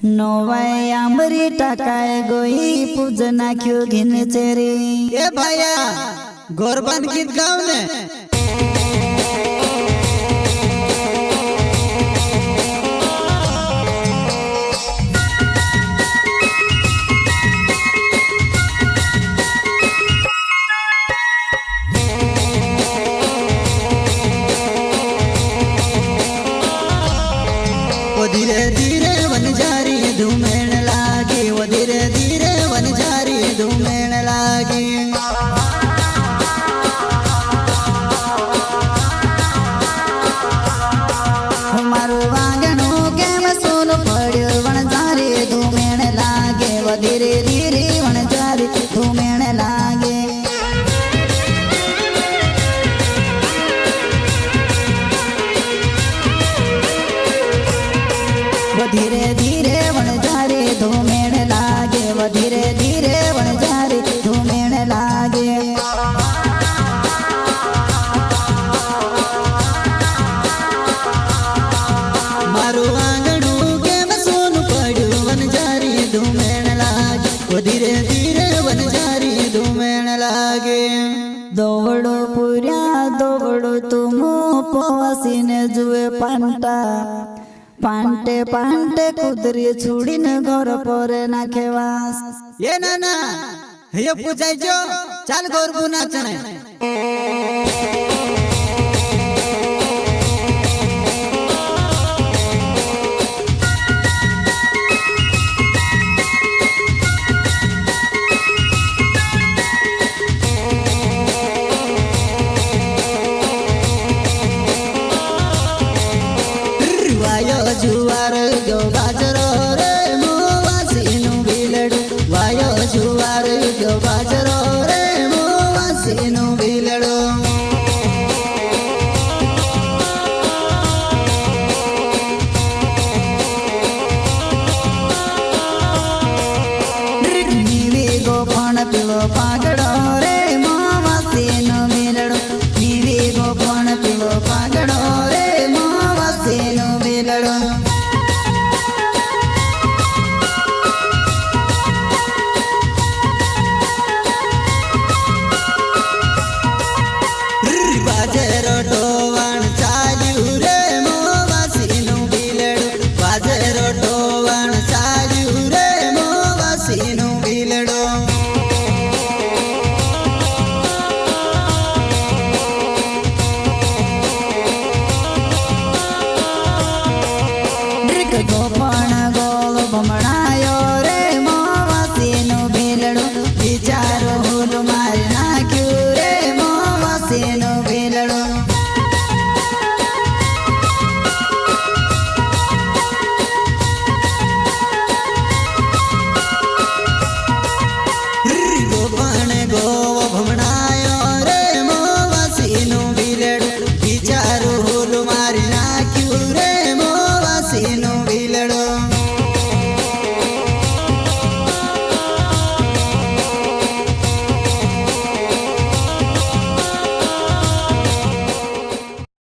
नोवाय आंबरी टाकाय गोई पूजना क्यों घिन चेरी ए भाया गोरबन गीत गाव ने वो धीरे धीरे वन जारी धूमेण लागे वो धीरे धीरे वन जारी धूमेण लागे मारू वांगणो केम सोन पड्यो वन जारी धूमेण लागे वो धीरे धीरे वन जारी धूमेण लागे वो धीरे धीरे वन जारी धूमेण लागे वो धीरे धीरे वन जारी धूमेण लागे मारू आंगणू केम सोन पड्यो वन जारी धूमेण लागे वो धीरे धीरे वन जारी धूमेण लागे दौड़ो पुर्या दौड़ो तुम पवासीने जुए पांटा पांटे पांटे कुदरी छुड़ीने घर पर नाखेवास ये नाना हे पूछाय जो चाल गोरबू नाचणे